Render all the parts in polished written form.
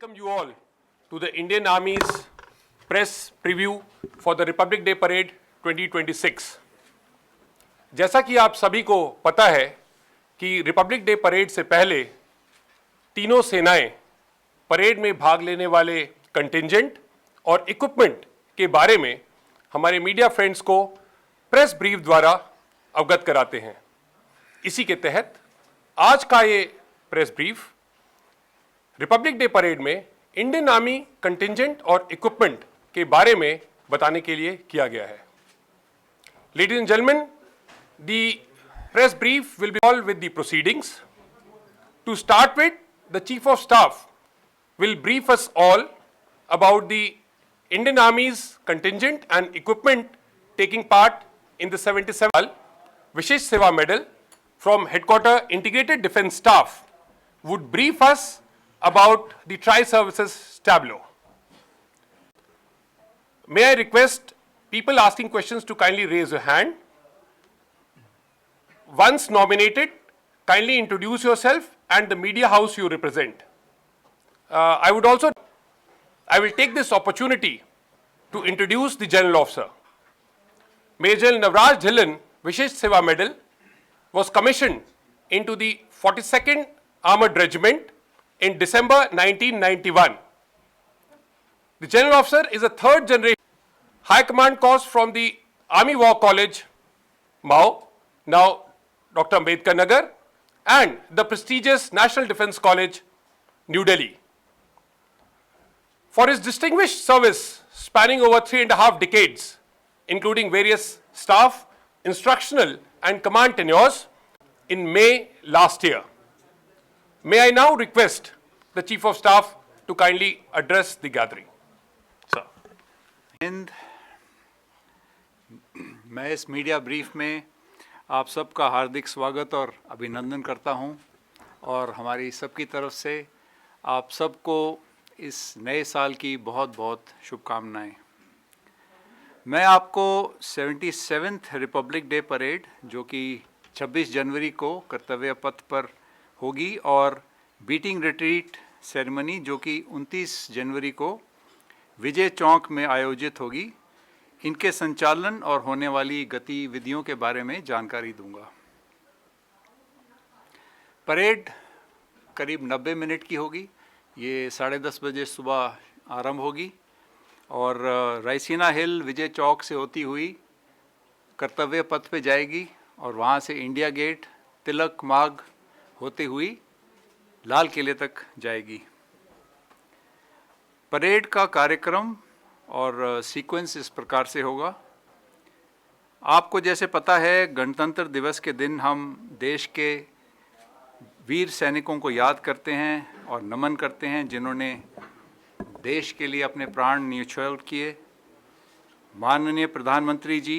welcome you all to the Indian Army's press preview for the Republic Day Parade 2026. जैसा कि आप सभी को पता है कि रिपब्लिक डे परेड से पहले तीनों सेनाएं परेड में भाग लेने वाले कंटिंजेंट और इक्विपमेंट के बारे में हमारे मीडिया फ्रेंड्स को प्रेस ब्रीफ द्वारा अवगत कराते हैं। इसी के तहत आज का ये press brief Republic day parade में इंडियन आर्मी कंटिंजेंट और इक्विपमेंट के बारे में बताने के लिए किया गया है। Ladies and gentlemen, the press brief will be all with the proceedings. To start with, the Chief of Staff will brief us all about the Indian Army's contingent and equipment taking part in the 77th Vishesh Seva Medal from Headquarter Integrated Defence Staff would brief us about the Tri-Services tableau. May I request people asking questions to kindly raise your hand. Once nominated, kindly introduce yourself and the media house you represent. I will take this opportunity to introduce the General Officer. Major Navraj Dhillon Vishesh Seva Medal was commissioned into the 42nd Armored Regiment in December 1991. The General Officer is a third generation High Command course from the Army War College, Mao, now Dr. Ambedkar Nagar, and the prestigious National Defence College, New Delhi. For his distinguished service spanning over 3.5 decades, including various staff, instructional and command tenures, in May last year. May I now request the Chief of Staff to kindly address the gathering. Sir. And मैं इस media brief में आप सबका हार्दिक स्वागत और अभिनंदन करता हूं और हमारी सबकी तरफ से आप सबको इस नए साल की बहुत बहुत शुभकामनाएं। मैं आपको 77th रिपब्लिक डे परेड जो कि 26 जनवरी को कर्तव्य पथ पर होगी और बीटिंग रिट्रीट सेरेमनी जो कि 29 जनवरी को विजय चौक में आयोजित होगी, इनके संचालन और होने वाली गतिविधियों के बारे में जानकारी दूंगा। परेड करीब 90 मिनट की होगी। ये 10:30 बजे सुबह आरंभ होगी और रायसीना हिल विजय चौक से होती हुई कर्तव्य पथ पे जाएगी और वहाँ से इंडिया गेट, तिलक मार्ग होते हुई लाल किले तक जाएगी। परेड का कार्यक्रम और सीक्वेंस इस प्रकार से होगा। आपको जैसे पता है, गणतंत्र दिवस के दिन हम देश के वीर सैनिकों को याद करते हैं और नमन करते हैं जिन्होंने देश के लिए अपने प्राण न्यौछावर किए। माननीय प्रधानमंत्री जी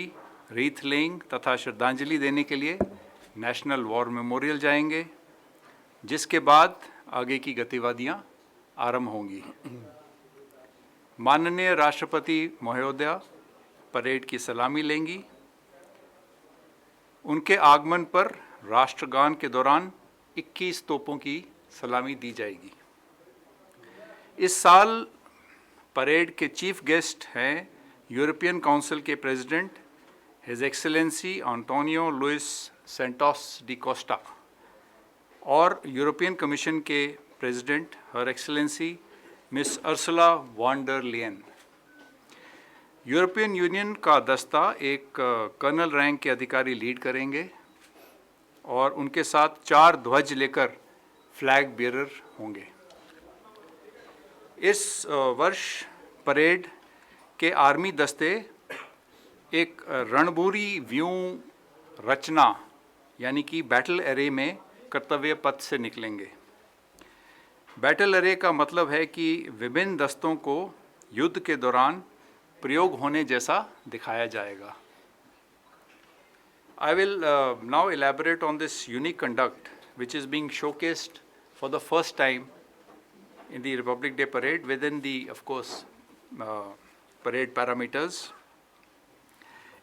रीथ लेइंग तथा श्रद्धांजलि देने के लिए नेशनल वॉर मेमोरियल जाएंगे, जिसके बाद आगे की गतिविधियां आरंभ होंगी। माननीय राष्ट्रपति महोदया परेड की सलामी लेंगी। उनके आगमन पर राष्ट्रगान के दौरान 21 तोपों की सलामी दी जाएगी। इस साल परेड के चीफ गेस्ट हैं यूरोपियन काउंसिल के president his excellency Antonio Luis Santos da Costa और यूरोपियन कमीशन के president her excellency miss Ursula von der Leyen. European union का दस्ता एक कर्नल रैंक के अधिकारी लीड करेंगे और उनके साथ 4 ध्वज लेकर फ्लैग बियरर होंगे। इस वर्ष परेड के आर्मी दस्ते एक रणभूरी व्यूह रचना यानी कि बैटल एरे में कर्तव्य पथ से निकलेंगे। बैटल एरे का मतलब है कि विभिन्न दस्तों को युद्ध के दौरान प्रयोग होने जैसा दिखाया जाएगा। I will now elaborate on this unique conduct which is being showcased for the first time in the Republic Day Parade within the, of course, parade parameters.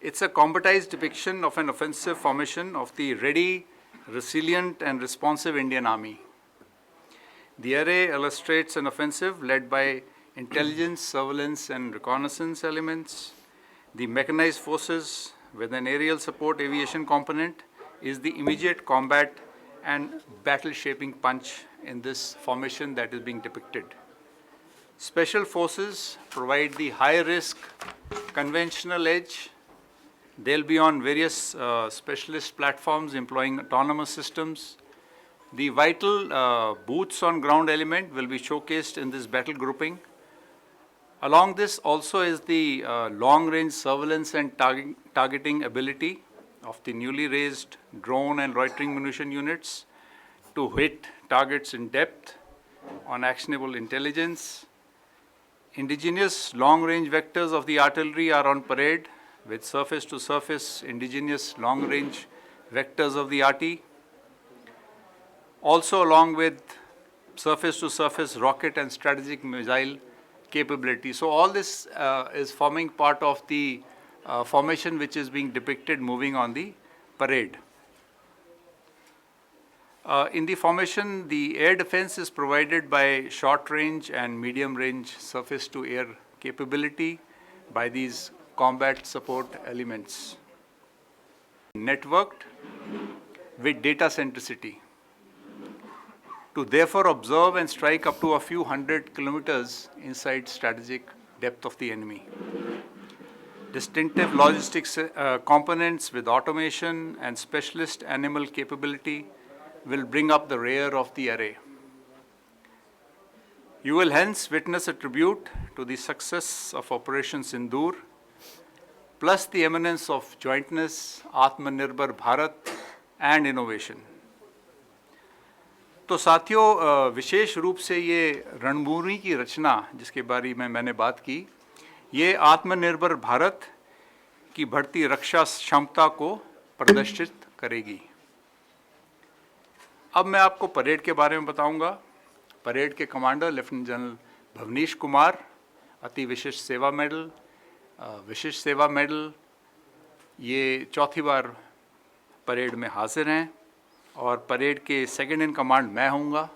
It's a combatized depiction of an offensive formation of the ready, resilient and responsive Indian Army. The array illustrates an offensive led by intelligence, surveillance, and reconnaissance elements. The mechanized forces with an aerial support aviation component is the immediate combat and battle-shaping punch in this formation that is being depicted. Special forces provide the high-risk conventional edge. They'll be on various specialist platforms employing autonomous systems. The vital boots on ground element will be showcased in this battle grouping. Along this also is the long-range surveillance and targeting ability of the newly raised drone and loitering munition units to hit targets in depth on actionable intelligence. Indigenous long-range vectors of the artillery are on parade with surface-to-surface indigenous long-range vectors of the RT. Also along with surface-to-surface rocket and strategic missile capability. So all this is forming part of the formation which is being depicted moving on the parade. In the formation, the air defense is provided by short-range and medium-range surface-to-air capability by these combat support elements. Networked with data centricity to therefore observe and strike up to a few hundred kilometers inside strategic depth of the enemy. Distinctive logistics components with automation and specialist animal capability will bring up the rear of the array. You will hence witness a tribute to the success of Operation Sindoor, plus the eminence of jointness, Atmanirbhar Bharat and innovation. तो साथियों, विशेष रूप से ये रणभूमि की रचना जिसके बारे में मैंने बात की, ये आत्मनिर्भर भारत की बढ़ती रक्षा क्षमता को प्रदर्शित करेगी। अब मैं आपको परेड के बारे में बताऊंगा। परेड के commander lieutenant general Bhavnish Kumar अति विशिष्ट सेवा मेडल ये चौथी बार परेड में हाजिर हैं और परेड के सेकंड इन कमांड मैं होऊंगा।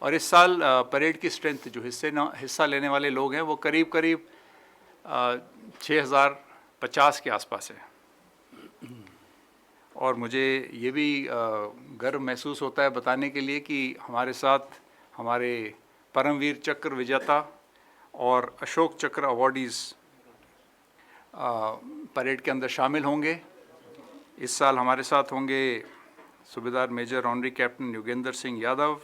और इस साल परेड की स्ट्रेंथ जो हिस्सा लेने वाले लोग हैं वो करीब 6050 के आसपास है। और मुझे ये भी गर्व महसूस होता है बताने के लिए कि हमारे साथ हमारे परमवीर चक्र विजेता और अशोक चक्र अवॉर्डीज़ परेड के अंदर शामिल होंगे। इस साल हमारे साथ होंगे सूबेदार major honorary captain Yogendra Singh Yadav,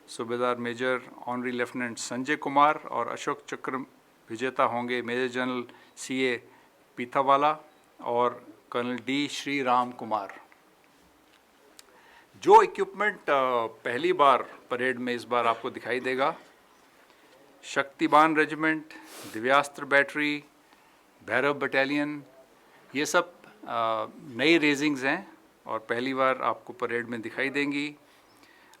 सूबेदार major honorary lieutenant Sanjay Kumar और अशोक चक्र विजेता होंगे मेजर जनरल CA पीथावाला और कर्नल D श्री राम कुमार। जो इक्विपमेंट पहली बार परेड में इस बार आपको दिखाई देगा, Shaktibaan regiment, Divyastra battery, Bhairav battalion, ये सब नई रेजिंग्स हैं और पहली बार आपको परेड में दिखाई देंगी।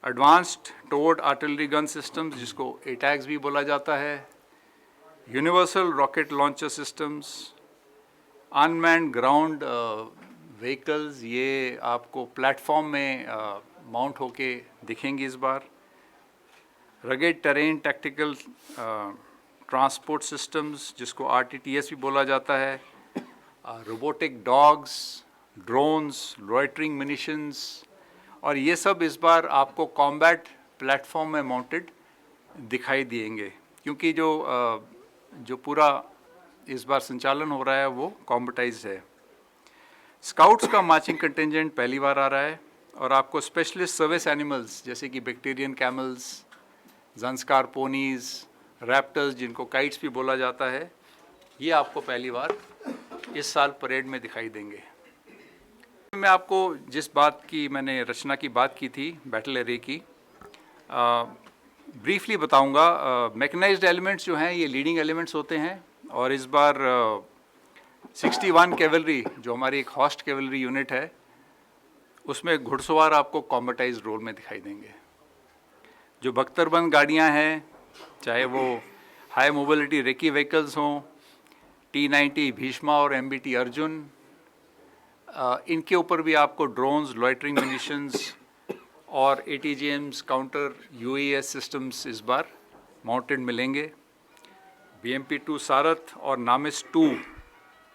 एडवांस्ड टोवर्ड आर्टिलरी गन सिस्टम्स जिसको ATAGS भी बोला जाता है, universal rocket launcher systems, unmanned ground vehicles, ये आपको प्लेटफॉर्म में माउंट होके दिखेंगी इस बार। Rugged terrain tactical transport systems जिसको RTTS भी बोला जाता है, robotic dogs, drones, loitering munitions, और ये सब इस बार आपको कॉम्बैट प्लेटफॉर्म में माउंटेड दिखाई देंगे क्योंकि जो पूरा इस बार संचालन हो रहा है वो कॉम्बटाइज्ड है। स्काउट्स का मार्चिंग कंटिंजेंट पहली बार आ रहा है और आपको स्पेशलिस्ट सर्विस एनिमल्स जैसे कि बैक्टीरियन कैमल्स, ज़ंस्कार पोनीज़, रैप्टर्स जिनको काइट्स भी बोला जाता है, ये आपको पहली बार इस साल परेड में दिखाई देंगे। मैं आपको जिस बात की मैंने रचना की बात की थी बैटल एरे की, ब्रीफली बताऊंगा। मैकेनाइज्ड एलिमेंट्स जो हैं ये लीडिंग एलिमेंट्स होते हैं और इस बार 61 कैवलरी जो हमारी एक हॉस्ट कैवलरी यूनिट है उसमें घुड़सवार आपको कॉम्बटाइज्ड रोल में दिखाई देंगे। जो बख्तरबंद गाड़ियां हैं, चाहे वो हाई मोबिलिटी रेकी व्हीकल्स हों, T-90 भीष्मा और MBT अर्जुन, इनके ऊपर भी आपको ड्रोन्स, लॉइटरिंग मिनिशंस और ATGMs काउंटर UAS सिस्टम्स इस बार माउंटेड मिलेंगे। BMP-2 सारथ और नामिस-2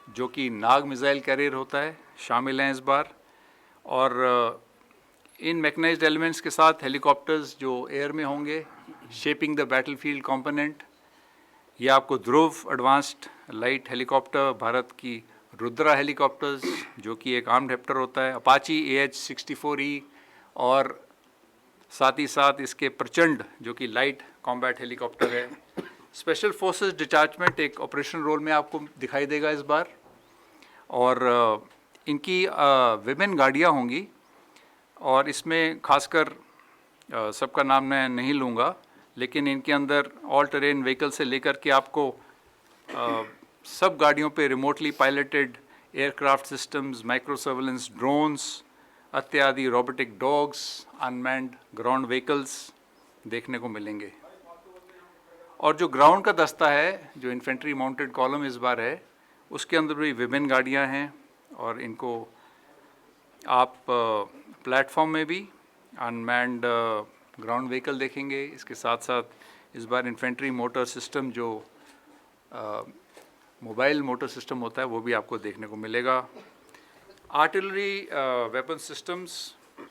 जो कि नाग मिसाइल कैरियर होता है शामिल हैं इस बार। और इन मैकेनाइज्ड एलिमेंट्स के साथ हेलीकॉप्टर्स जो एयर में होंगे, शेपिंग द बैटलफील्ड कंपोनेंट। ये आपको ध्रुव एडवांस्ड लाइट हेलीकॉप्टर, भारत की रुद्रा हेलीकॉप्टर्स जो कि एक आर्म्ड हेप्टर होता है, अपाची AH-64E, और साथ ही साथ इसके प्रचंड जो कि लाइट कॉम्बैट हेलीकॉप्टर है। स्पेशल फोर्सेस डिटैचमेंट एक ऑपरेशन रोल में आपको दिखाई देगा इस बार। और इनकी विभिन्न गाड़ियाँ होंगी और इसमें खासकर सबका नाम मैं नहीं लूँगा, लेकिन इनके अंदर ऑल टेरेन व्हीकल से लेकर के आपको सब गाड़ियों पे remotely piloted aircraft systems, micro surveillance drones, इत्यादि robotic dogs, unmanned ground vehicles देखने को मिलेंगे। और जो ग्राउंड का दस्ता है, जो इन्फेंट्री माउंटेड कॉलम इस बार है, उसके अंदर भी विभिन्न गाड़ियाँ हैं और इनको आप प्लेटफॉर्म में भी अनमैन्ड ग्राउंड व्हीकल देखेंगे। इसके साथ साथ इस बार इन्फेंट्री मोटर सिस्टम जो मोबाइल मोटर सिस्टम होता है वो भी आपको देखने को मिलेगा। आर्टिलरी वेपन सिस्टम्स,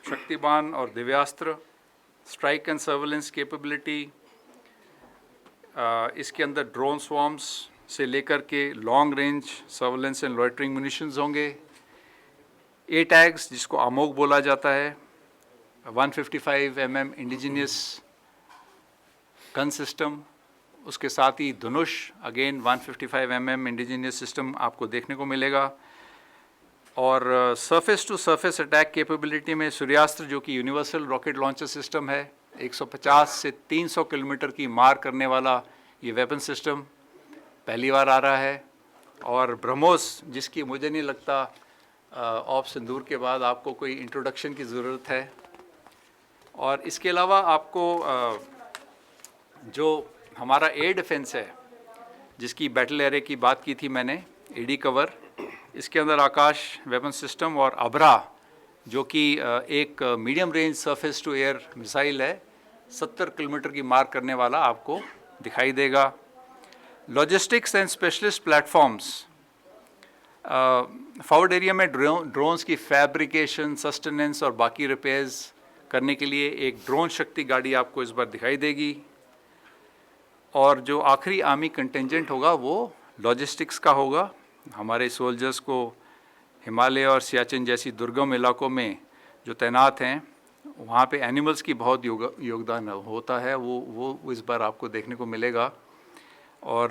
शक्तिबान और Divyastra, strike and surveillance capability, इसके अंदर ड्रोन स्वॉर्म्स से लेकर के long range surveillance and loitering munitions होंगे। ATAGS जिसको अमोग बोला जाता है, 155 mm इंडिजीनियस गन सिस्टम, उसके साथ ही Dhanush again 155 mm indigenous system आपको देखने को मिलेगा। और surface to surface attack capability में सूर्यास्त्र जो कि यूनिवर्सल रॉकेट लॉन्चर सिस्टम है, 150 से 300 किलोमीटर की मार करने वाला ये वेपन सिस्टम पहली बार आ रहा है। और ब्रह्मोस जिसकी मुझे नहीं लगता ऑफ सिंदूर के बाद आपको कोई इंट्रोडक्शन की ज़रूरत है। और इसके अलावा आपको जो हमारा एयर डिफेंस है, जिसकी बैटल एरे की बात की थी मैंने, AD कवर, इसके अंदर आकाश वेपन सिस्टम और अब्रा जो कि एक medium range surface to air missile है, 70 किलोमीटर की मार करने वाला आपको दिखाई देगा। Logistics and specialist platforms, forward area में ड्रोन्स की फैब्रिकेशन, सस्टेनेंस और बाकी रिपेयर्स करने के लिए एक ड्रोन शक्ति गाड़ी आपको इस बार दिखाई देगी। और जो आखिरी आर्मी कंटिंजेंट होगा वो लॉजिस्टिक्स का होगा। हमारे सोल्जर्स को हिमालय और सियाचिन जैसी दुर्गम इलाकों में जो तैनात हैं, वहाँ पे एनिमल्स की बहुत योगदान होता है, वो इस बार आपको देखने को मिलेगा। और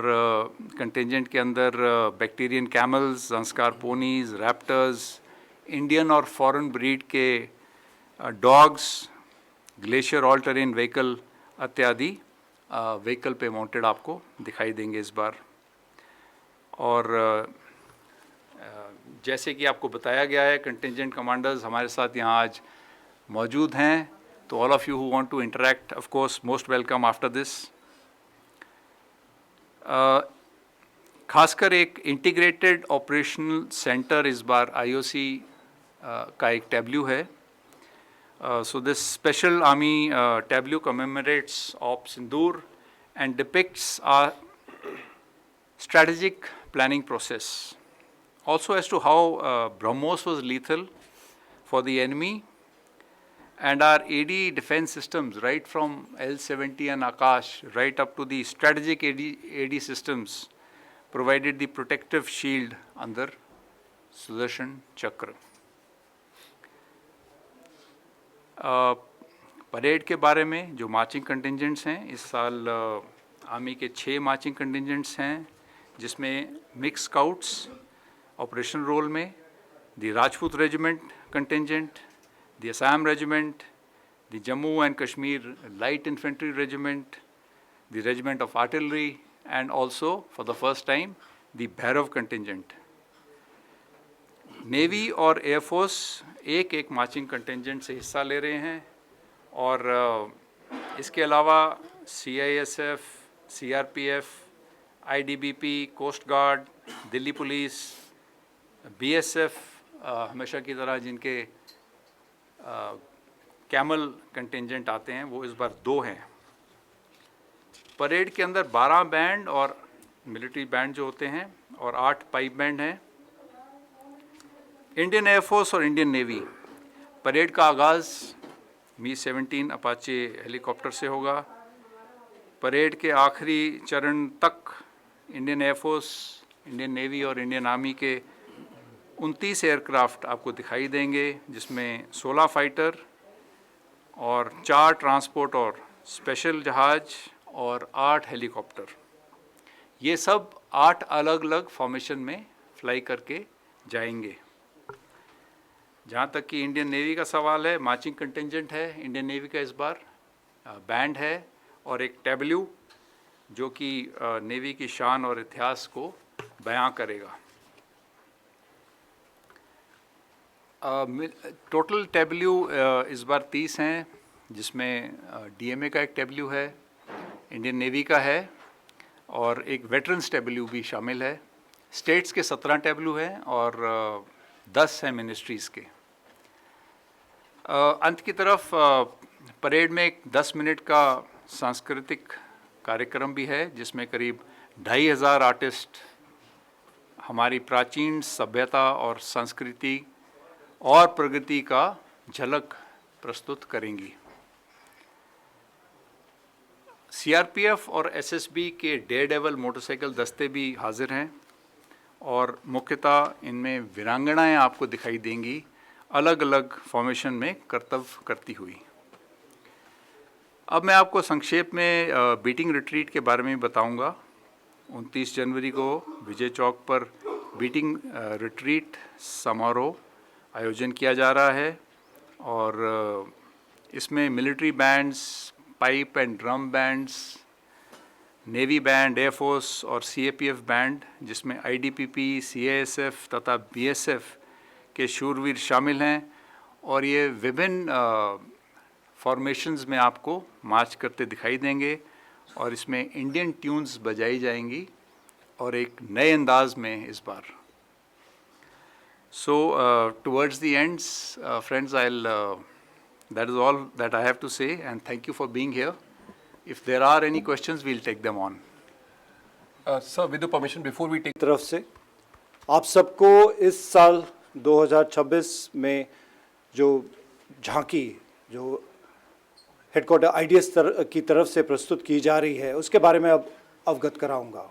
कंटिंजेंट के अंदर बैक्टीरियन कैमल्स, संस्कार पोनीज, रैप्टर्स, इंडियन और फॉरेन ब्रीड के dogs, glacier all terrain vehicle इत्यादि व्हीकल पे माउंटेड आपको दिखाई देंगे इस बार। और जैसे कि आपको बताया गया है, कंटिंजेंट कमांडर्स हमारे साथ यहाँ आज मौजूद हैं, तो all of you who want to interact of course most welcome after this. खासकर एक इंटीग्रेटेड ऑपरेशनल सेंटर इस बार IOC का एक टैब्ल्यू है। So this special army tableau commemorates Op Sindoor and depicts our strategic planning process. Also as to how BrahMos was lethal for the enemy, and our AD defense systems, right from L-70 and Akash, right up to the strategic AD systems, provided the protective shield under Sudarshan Chakra. Parade के बारे में जो marching कंटिंजेंट्स हैं, इस साल army के 6 marching कंटिंजेंट्स हैं, जिसमें मिक्स स्काउट्स ऑपरेशन रोल में, the Rajput regiment contingent, the Assam regiment, the Jammu and Kashmir light infantry regiment, the regiment of artillery and also for the first time the Bhairav contingent. Navy और एयरफोर्स एक marching contingent से हिस्सा ले रहे हैं। और इसके अलावा CISF, CRPF, IDBP, coast guard, Delhi police, BSF हमेशा की तरह जिनके कैमल कंटिंजेंट आते हैं, वो इस बार 2 हैं। परेड के अंदर 12 बैंड और मिलिट्री बैंड जो होते हैं और 8 पाइप बैंड हैं। इंडियन एयरफोर्स और इंडियन नेवी परेड का आगाज़ मी-17 अपाचे हेलीकॉप्टर से होगा। परेड के आखिरी चरण तक इंडियन एयरफोर्स, इंडियन नेवी और इंडियन आर्मी के 29 एयरक्राफ्ट आपको दिखाई देंगे, जिसमें 16 फाइटर और 4 ट्रांसपोर्ट और स्पेशल जहाज और 8 हेलीकॉप्टर। ये सब 8 अलग अलग फॉर्मेशन में फ्लाई करके जाएंगे। जहाँ तक कि इंडियन नेवी का सवाल है, मार्चिंग कंटिंजेंट है इंडियन नेवी का इस बार, बैंड है और एक टैब्ल्यू जो कि नेवी की शान और इतिहास को बयां करेगा। टोटल टैब्ल्यू इस बार 30 हैं, जिसमें डीएमए का एक टैब्ल्यू है, इंडियन नेवी का है और एक वेटरन्स टैब्ल्यू भी शामिल है। स्टेट्स के 17 टैब्ल्यू हैं और 10 हैं मिनिस्ट्रीज़ के। अंत की तरफ परेड में एक 10 मिनट का सांस्कृतिक कार्यक्रम भी है, जिसमें करीब 2500 आर्टिस्ट हमारी प्राचीन सभ्यता और संस्कृति और प्रगति का झलक प्रस्तुत करेंगी। सीआरपीएफ और एसएसबी के डेयरडेविल मोटरसाइकिल दस्ते भी हाजिर हैं और मुख्यतः इनमें वीरांगनाएं आपको दिखाई देंगी, अलग अलग फॉर्मेशन में कर्तव्य करती हुई। अब मैं आपको संक्षेप में बीटिंग रिट्रीट के बारे में बताऊंगा। 29 जनवरी को विजय चौक पर बीटिंग रिट्रीट समारोह आयोजन किया जा रहा है और इसमें military bands, pipe and drum bands, navy band, air force और सीएपीएफ बैंड, जिसमें आईटीबीपी, सीएएसएफ तथा बीएसएफ के शूरवीर शामिल हैं और ये विभिन्न फॉर्मेशंस में आपको मार्च करते दिखाई देंगे और इसमें इंडियन ट्यून्स बजाई जाएंगी और एक नए अंदाज में इस बार। So towards the ends friends, that is all that I have to say and thank you for being here. If there are any questions, we'll take them on. Sir, with the permission, before we take तरफ से आप सबको इस साल 2026 में जो झांकी जो हेडक्वार्टर आईडीएस की तरफ से प्रस्तुत की जा रही है, उसके बारे में अब अवगत कराऊंगा।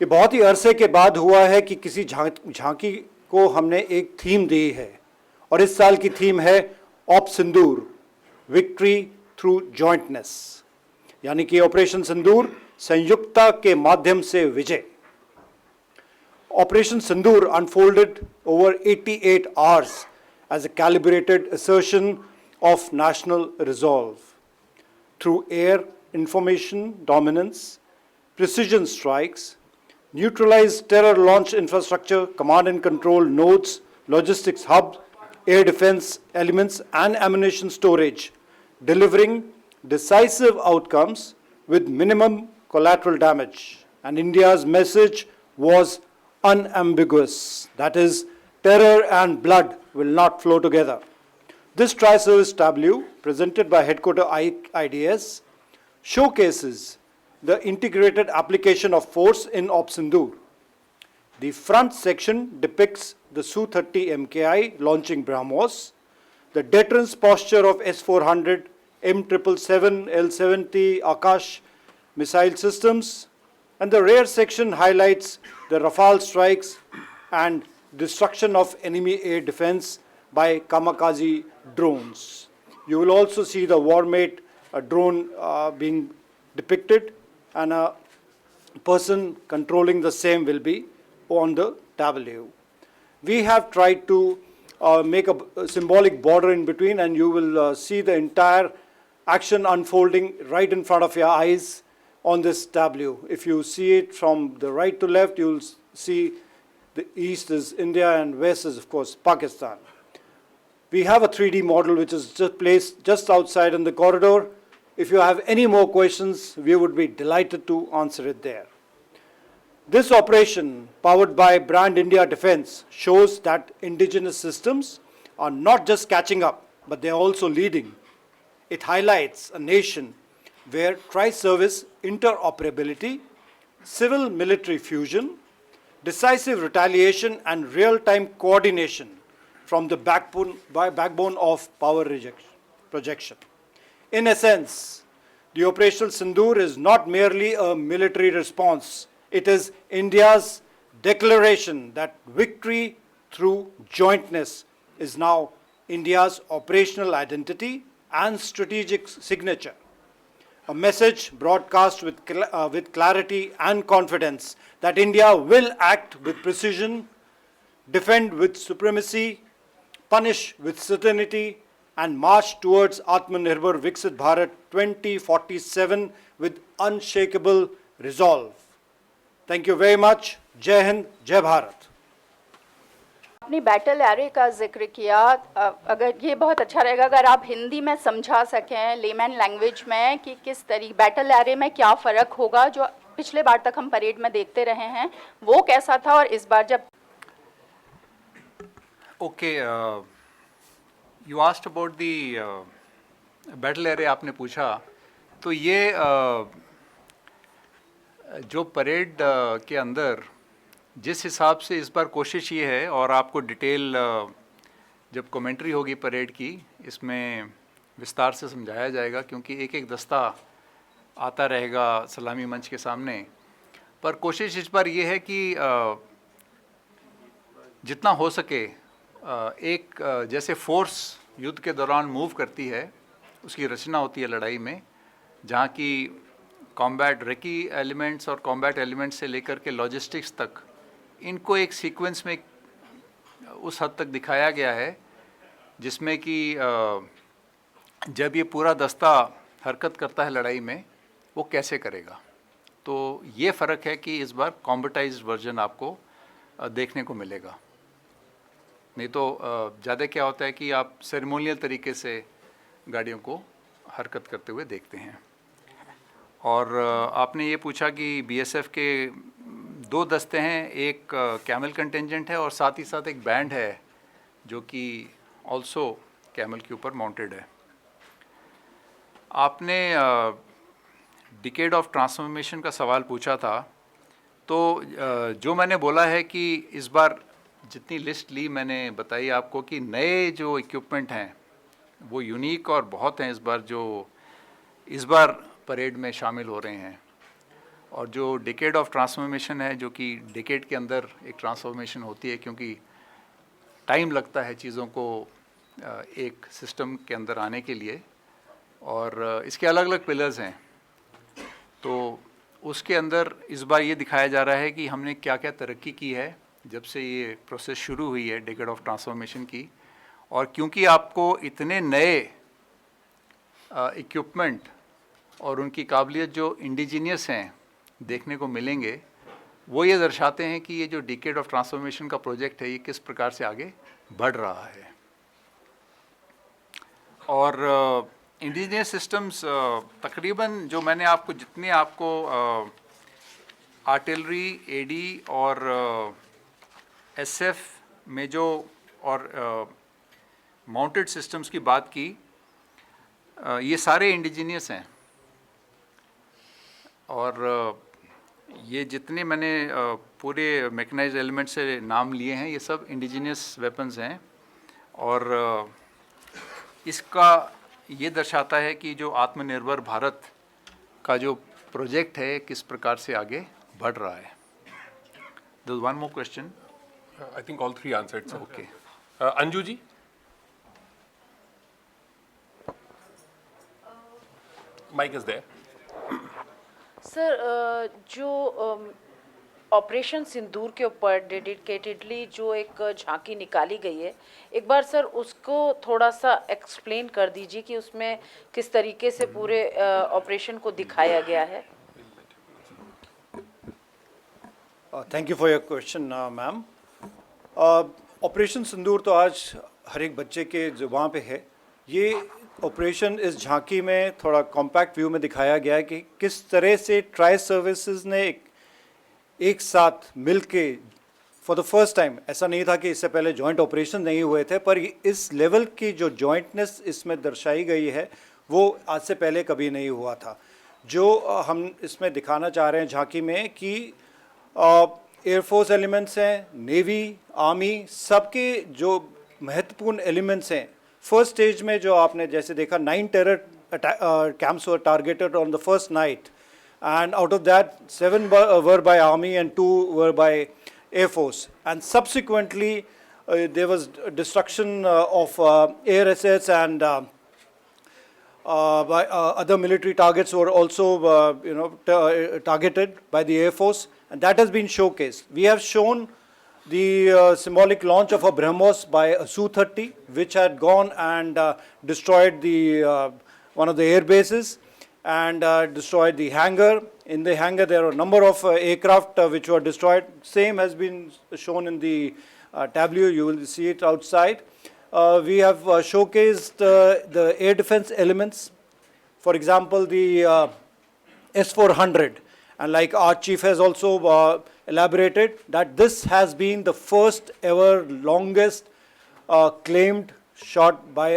ये बहुत ही अरसे के बाद हुआ है कि किसी झांकी को हमने एक थीम दी है और इस साल की थीम है ऑप सिंदूर, विक्ट्री थ्रू जॉइंटनेस, यानी कि ऑपरेशन सिंदूर, संयुक्तता के माध्यम से विजय। Operation Sindoor unfolded over 88 hours as a calibrated assertion of national resolve. Through air information dominance, precision strikes, neutralized terror launch infrastructure, command and control nodes, logistics hubs, air defense elements and ammunition storage, delivering decisive outcomes with minimum collateral damage. And India's message was unambiguous, that is, terror and blood will not flow together. This tri-service tableau, presented by Headquarter IDS, showcases the integrated application of force in Op Sindoor. The front section depicts the Su-30 MKI launching BrahMos, the deterrence posture of S-400, M777, L-70 Akash missile systems, and the rear section highlights the Rafale strikes and destruction of enemy air defense by kamikaze drones. You will also see the Warmate drone being depicted, and a person controlling the same will be on the tableau. We have tried to make a symbolic border in between, and you will see the entire action unfolding right in front of your eyes on this tableau. If you see it from the right to left, you will see the east is India and west is, of course, Pakistan. We have a 3D model which is just placed just outside in the corridor. If you have any more questions, we would be delighted to answer it there. This operation, powered by Brand India Defence, shows that indigenous systems are not just catching up, but they are also leading. It highlights a nation where tri-service interoperability, civil-military fusion, decisive retaliation and real-time coordination from the backbone of power projection. In essence, the Operational Sindoor is not merely a military response. It is India's declaration that victory through jointness is now India's operational identity and strategic signature. A message broadcast with clarity and confidence that India will act with precision, defend with supremacy, punish with certainty, and march towards Atmanirbhar Viksit Bharat 2047 with unshakable resolve. Thank you very much. Jai Hind, Jai Bharat. अपनी battle array का जिक्र किया, अगर ये बहुत अच्छा रहेगा अगर आप हिंदी में समझा सकें लेमैन लैंग्वेज में कि किस तरीके बैटल एरे में क्या फ़र्क होगा, जो पिछले बार तक हम परेड में देखते रहे हैं वो कैसा था और इस बार जब okay you asked about the battle array आपने पूछा, तो ये जो परेड के अंदर जिस हिसाब से इस बार कोशिश ये है, और आपको डिटेल जब कमेंट्री होगी परेड की इसमें विस्तार से समझाया जाएगा, क्योंकि एक एक दस्ता आता रहेगा सलामी मंच के सामने। पर कोशिश इस बार ये है कि जितना हो सके एक जैसे फोर्स युद्ध के दौरान मूव करती है उसकी रचना होती है लड़ाई में, जहाँ की कॉम्बैट रेकी एलिमेंट्स और कॉम्बैट एलिमेंट्स से लेकर के लॉजिस्टिक्स तक इनको एक सीक्वेंस में उस हद तक दिखाया गया है जिसमें कि जब ये पूरा दस्ता हरकत करता है लड़ाई में वो कैसे करेगा। तो ये फ़र्क है कि इस बार कॉम्बटाइज्ड वर्जन आपको देखने को मिलेगा। नहीं तो ज़्यादा क्या होता है कि आप सेरेमोनियल तरीके से गाड़ियों को हरकत करते हुए देखते हैं। और आपने ये पूछा कि बीएसएफ के दो दस्ते हैं, एक कैमल कंटिंजेंट है और साथ ही साथ एक बैंड है जो कि ऑल्सो कैमल के ऊपर माउंटेड है। आपने डिकेड ऑफ ट्रांसफॉर्मेशन का सवाल पूछा था, तो जो मैंने बोला है कि इस बार जितनी लिस्ट ली मैंने बताई आपको कि नए जो इक्विपमेंट हैं वो यूनिक और बहुत हैं जो इस बार परेड में शामिल हो रहे हैं। और जो डिकेड ऑफ ट्रांसफॉर्मेशन है, जो कि डिकेड के अंदर एक ट्रांसफॉर्मेशन होती है, क्योंकि टाइम लगता है चीज़ों को एक सिस्टम के अंदर आने के लिए, और इसके अलग अलग पिलर्स हैं। तो उसके अंदर इस बार ये दिखाया जा रहा है कि हमने क्या क्या तरक्की की है जब से ये प्रोसेस शुरू हुई है डिकेड ऑफ ट्रांसफॉर्मेशन की। और क्योंकि आपको इतने नए इक्विपमेंट और उनकी काबिलियत जो इंडिजीनियस हैं देखने को मिलेंगे, वो ये दर्शाते हैं कि ये जो डिकेड ऑफ ट्रांसफॉर्मेशन का प्रोजेक्ट है ये किस प्रकार से आगे बढ़ रहा है। और इंडिजीनियस सिस्टम्स तकरीबन जो मैंने आपको जितने आपको आर्टिलरी, एडी और एसएफ में जो और माउंटेड सिस्टम्स की बात की, ये सारे इंडिजीनियस हैं। और ये जितने मैंने पूरे मैकेनाइज्ड एलिमेंट से नाम लिए हैं ये सब इंडिजीनियस वेपन्स हैं। और इसका ये दर्शाता है कि जो आत्मनिर्भर भारत का जो प्रोजेक्ट है किस प्रकार से आगे बढ़ रहा है। There's one more question. I think all three answered. Sir. Okay. Anju ji. Mic is there. Sir, जो ऑपरेशन सिंदूर के ऊपर डेडिकेटेडली जो एक झांकी निकाली गई है, एक बार सर उसको थोड़ा सा एक्सप्लेन कर दीजिए कि उसमें किस तरीके से पूरे ऑपरेशन को दिखाया गया है। Thank you for your question ma'am. Operation Sindoor तो आज हर एक बच्चे के जुबान पे है। ये ऑपरेशन इस झांकी में थोड़ा कॉम्पैक्ट व्यू में दिखाया गया है कि किस तरह से ट्राई सर्विसेज ने एक साथ मिल के फॉर द फर्स्ट टाइम, ऐसा नहीं था कि इससे पहले जॉइंट ऑपरेशन नहीं हुए थे, पर इस लेवल की जो जॉइंटनेस इसमें दर्शाई गई है वो आज से पहले कभी नहीं हुआ था। जो हम इसमें दिखाना चाह रहे हैं झांकी में कि एयरफोर्स एलिमेंट्स हैं, नेवी, आर्मी, सबके जो महत्वपूर्ण एलिमेंट्स हैं। फर्स्ट स्टेज में जो आपने जैसे देखा 9 terror camps were targeted on the first night, and out of that 7 were by army and 2 were by air force, and subsequently there was destruction of air assets, and by other military targets were also targeted by the air force, and that has been showcased. We have shown the symbolic launch of a BrahMos by a Su-30, which had gone and destroyed the one of the air bases and destroyed the hangar. In the hangar there are a number of aircraft which were destroyed. Same has been shown in the tableau, you will see it outside. We have showcased the air defense elements. For example, the S-400, and like our chief has also elaborated that this has been the first ever longest claimed shot by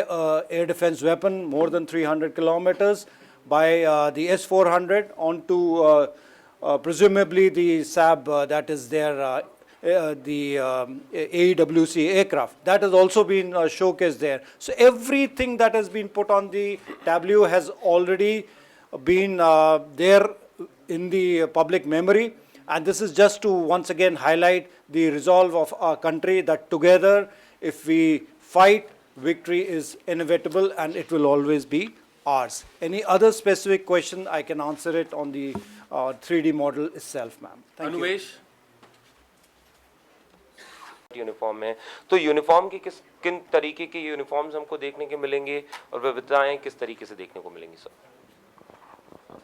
air defense weapon, more than 300 kilometers, by the S-400 onto presumably the SAB that is there, the AEWC aircraft. That has also been showcased there. So everything that has been put on the tableau has already been there in the public memory. And this is just to once again highlight the resolve of our country that together, if we fight, victory is inevitable and it will always be ours. Any other specific question, I can answer it on the 3D model itself, ma'am. Thank you. Anuvesh, uniform है, तो uniform की किन तरीके के uniforms हमको देखने के मिलेंगे और विविधताएं किस तरीके से देखने को मिलेंगी sir?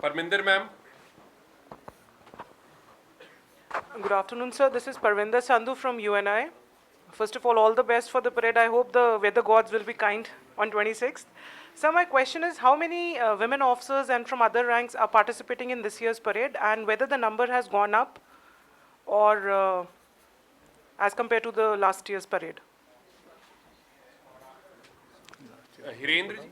Parminder ma'am. Good afternoon, sir. This is Parvinder Sandhu from UNI. First of all the best for the parade. I hope the weather gods will be kind on 26th. So my question is, how many women officers and from other ranks are participating in this year's parade, and whether the number has gone up or as compared to the last year's parade? Hirendra ji.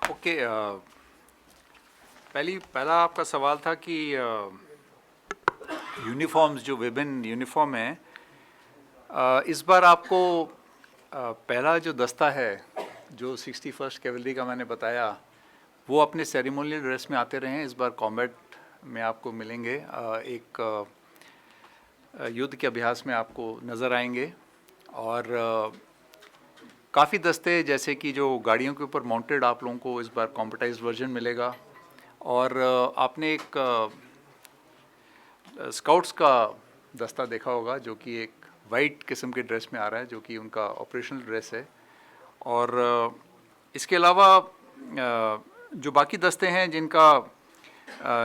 Okay, पहला आपका सवाल था कि uniforms जो विभिन्न uniform हैं, इस बार आपको पहला जो दस्ता है जो 61st कैवलरी का मैंने बताया, वो अपने सेरेमोनियल ड्रेस में आते रहे हैं। इस बार कॉम्बैट में आपको मिलेंगे, एक युद्ध के अभ्यास में आपको नज़र आएंगे। और काफ़ी दस्ते जैसे कि जो गाड़ियों के ऊपर माउंटेड आप लोगों को इस बार कॉम्पिटाइज्ड वर्जन मिलेगा। और आपने एक स्काउट्स का दस्ता देखा होगा जो कि एक वाइट किस्म के ड्रेस में आ रहा है, जो कि उनका ऑपरेशनल ड्रेस है। और इसके अलावा जो बाकी दस्ते हैं जिनका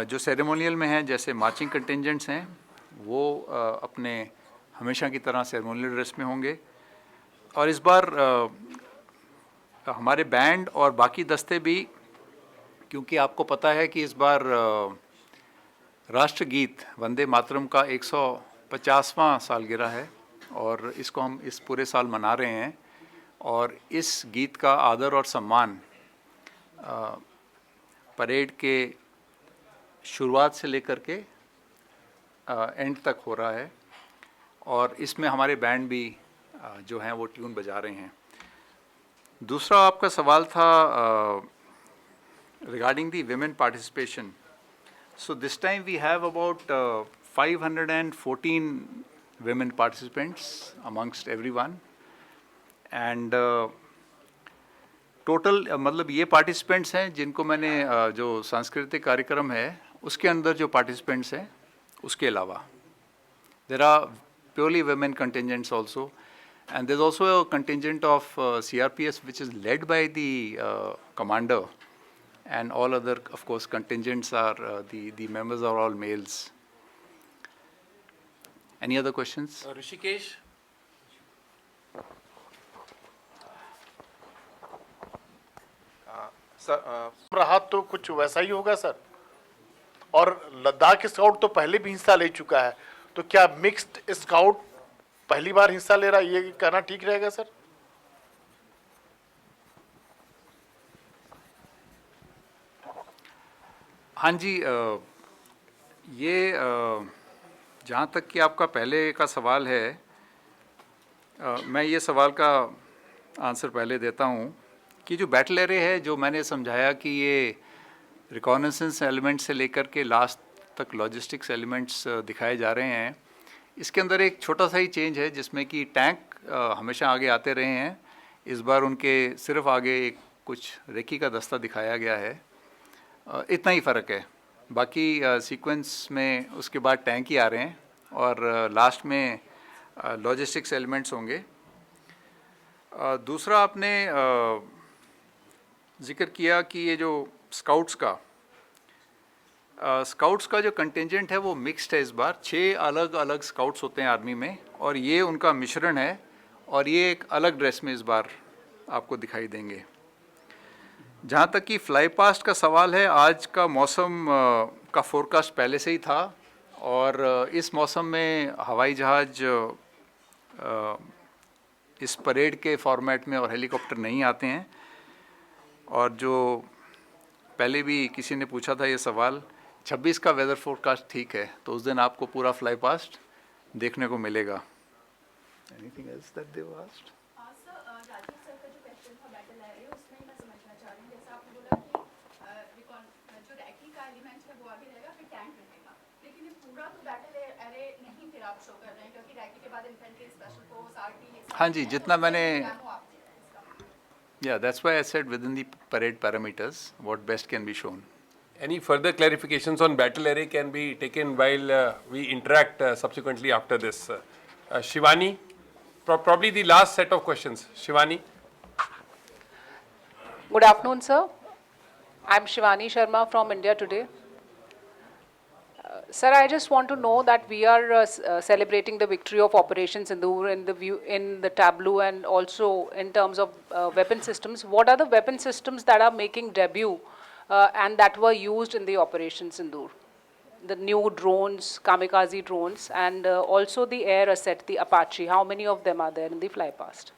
जो सेरेमोनियल में हैं, जैसे मार्चिंग कंटिंजेंट्स हैं, वो अपने हमेशा की तरह सेरेमोनियल ड्रेस में होंगे। और इस बार हमारे बैंड और बाकी दस्ते भी, क्योंकि आपको पता है कि इस बार राष्ट्रगीत वंदे मातरम का 150वां सालगिरह है और इसको हम इस पूरे साल मना रहे हैं। और इस गीत का आदर और सम्मान परेड के शुरुआत से लेकर के एंड तक हो रहा है। और इसमें हमारे बैंड भी जो हैं वो ट्यून बजा रहे हैं। दूसरा आपका सवाल था regarding the women participation. So this time we have about 514 women participants amongst everyone, and total मतलब ये participants हैं जिनको मैंने जो सांस्कृतिक कार्यक्रम है उसके अंदर जो participants हैं, उसके अलावा there are purely women contingents also, and there's also a contingent of CRPS which is led by the commander, and all other of course contingents are the members are all males. Any other questions? Rishikesh. रहा तो कुछ वैसा ही होगा sir. और Ladakh scout तो पहले भी हिस्सा ले चुका है, तो क्या मिक्स्ड स्काउट पहली बार हिस्सा ले रहा है, ये कहना ठीक रहेगा सर? हाँ जी, ये जहाँ तक कि आपका पहले का सवाल है, मैं ये सवाल का आंसर पहले देता हूँ कि जो बैटल एरे है, जो मैंने समझाया कि ये रिकॉनेसेंस एलिमेंट से लेकर के लास्ट तक लॉजिस्टिक्स एलिमेंट्स दिखाए जा रहे हैं, इसके अंदर एक छोटा सा ही चेंज है जिसमें कि टैंक हमेशा आगे आते रहे हैं। इस बार उनके सिर्फ आगे एक कुछ रेकी का दस्ता दिखाया गया है, इतना ही फ़र्क है। बाकी सीक्वेंस में उसके बाद टैंक ही आ रहे हैं और लास्ट में लॉजिस्टिक्स एलिमेंट्स होंगे। दूसरा आपने जिक्र किया कि ये जो स्काउट्स का जो कंटिंजेंट है वो मिक्स्ड है। इस बार 6 अलग अलग स्काउट्स होते हैं आर्मी में और ये उनका मिश्रण है और ये एक अलग ड्रेस में इस बार आपको दिखाई देंगे। जहाँ तक कि फ्लाई पास्ट का सवाल है, आज का मौसम का फोरकास्ट पहले से ही था और इस मौसम में हवाई जहाज़ इस परेड के फॉर्मेट में और हेलीकॉप्टर नहीं आते हैं। और जो पहले भी किसी ने पूछा था ये सवाल, 26 का वेदर फोरकास्ट ठीक है तो उस दिन आपको पूरा फ्लाई पास्ट देखने को मिलेगा। Anything else that they were asked? Rajiv sir का जो क्वेश्चन था बैटल एरे, उसमें मैं समझना चाह रही हूँ, जैसा आपने बोला कि जो रैकी का एलिमेंट है वो आगे रहेगा, फिर टैंक रहेगा, लेकिन ये पूरा तो बैटल एरे नहीं फिर आप शो कर रहे हैं, क्योंकि रैकी के बाद इन्फेंट्री, स्पेशल फोर्स, आरटी, हाँ जी, जितना मैंने that's why I said within the parade parameters what best can be shown. Any further clarifications on battle array can be taken while we interact subsequently after this. Shivani, probably the last set of questions. Shivani. Good afternoon, sir. I'm Shivani Sharma from India Today. Sir, I just want to know that we are celebrating the victory of Operation Sindoor in the tableau and also in terms of weapon systems. What are the weapon systems that are making debut and that were used in the Operation Sindoor? The new drones, kamikaze drones, and also the air asset, the Apache. How many of them are there in the fly past?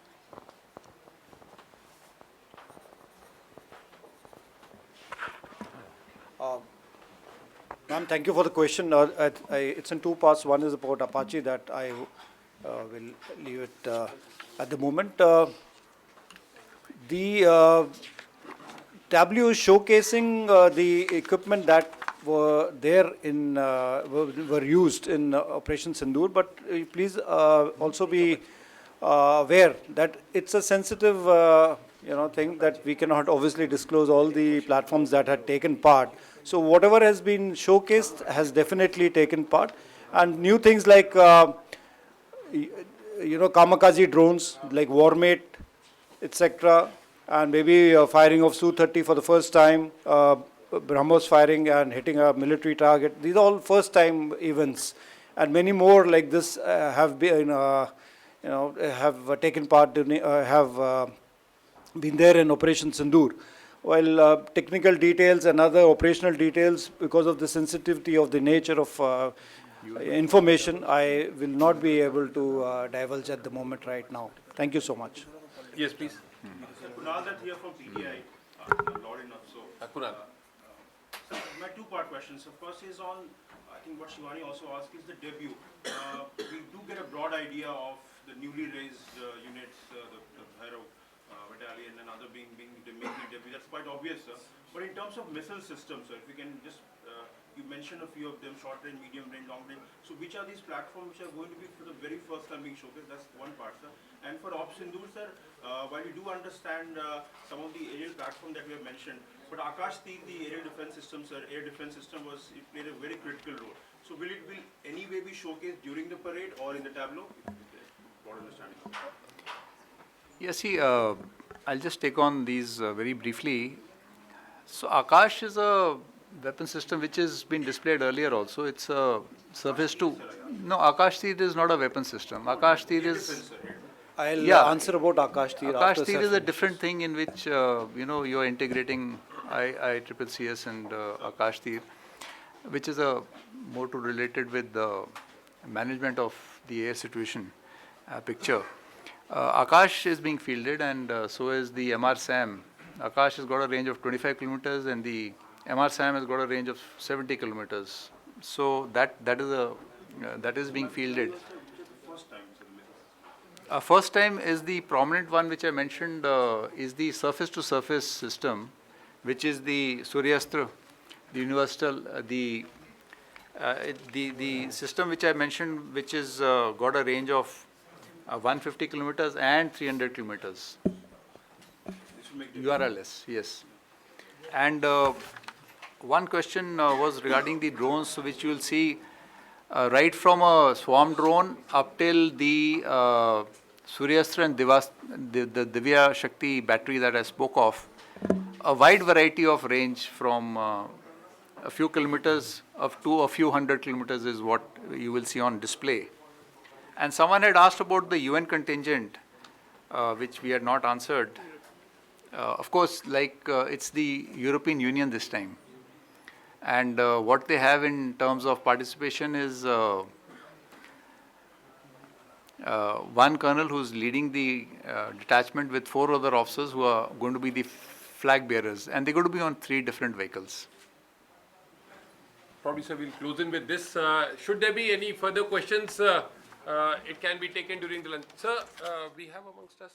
Ma'am, thank you for the question. It's in 2 parts. One is about Apache that I will leave it at the moment. The tableau is showcasing the equipment that were there in were used in Operation Sindoor, but please also be aware that it's a sensitive thing that we cannot obviously disclose all the platforms that had taken part. So whatever has been showcased has definitely taken part, and new things like kamikaze drones like Warmate, etc., and maybe firing of Su-30 for the first time, BrahMos firing and hitting a military target. These are all first time events, and many more like this have been have taken part in, have been there in Operation Sindoor. While technical details and other operational details, because of the sensitivity of the nature of information, I will not be able to divulge at the moment right now. Thank you so much. Yes, please. Kunal Dutt here from PTI, Lord enough. So, Kunal. my 2-part question. So, first is on, I think what Shivani also asked is the debut. We do get a broad idea of the newly raised units, the Bhairav battalion and other being making the debut. That's quite obvious, sir. But in terms of missile systems, sir, if we can just, you mentioned a few of them, short range, medium range, long range. So which are these platforms which are going to be for the very first time being showcased? That's one part, sir. And for Op Sindoor, sir, while we do understand some of the aerial platform that we have mentioned, but Akash Tir, the aerial defense system, sir, air defense system it played a very critical role. So will it anyway be showcased during the parade or in the tableau? Broad understanding. Yes, see, I'll just take on these very briefly. So Akash is a weapon system which has been displayed earlier also. It's a surface to... No, Akash Tir is not a weapon system. Akash Tir is... I'll answer about Akash Tir. Akash Tir is a different thing in which, you're integrating ICCS and Akash Tir, which is more to related with the management of the air situation picture. Akash is being fielded, and so is the MR SAM. Akash has got a range of 25 kilometers, and the MR SAM has got a range of 70 kilometers. So that is being fielded. First time is the prominent one which I mentioned, is the surface-to-surface system, which is the Suryastra, the universal, the system which I mentioned, which is got a range of 150 kilometers and 300 kilometers. URLS, yes. And one question was regarding the drones, which you will see right from a swarm drone up till the Suryastra and the Divya Shakti battery that I spoke of. A wide variety of range from a few kilometers up to a few hundred kilometers is what you will see on display. And someone had asked about the UN contingent, which we had not answered. Of course, it's the European Union this time. And what they have in terms of participation is one colonel who's leading the detachment with 4 other officers who are going to be the flag bearers, and they're going to be on 3 different vehicles. Probably, sir, we'll close in with this. Should there be any further questions, it can be taken during the lunch. Sir, we have amongst us...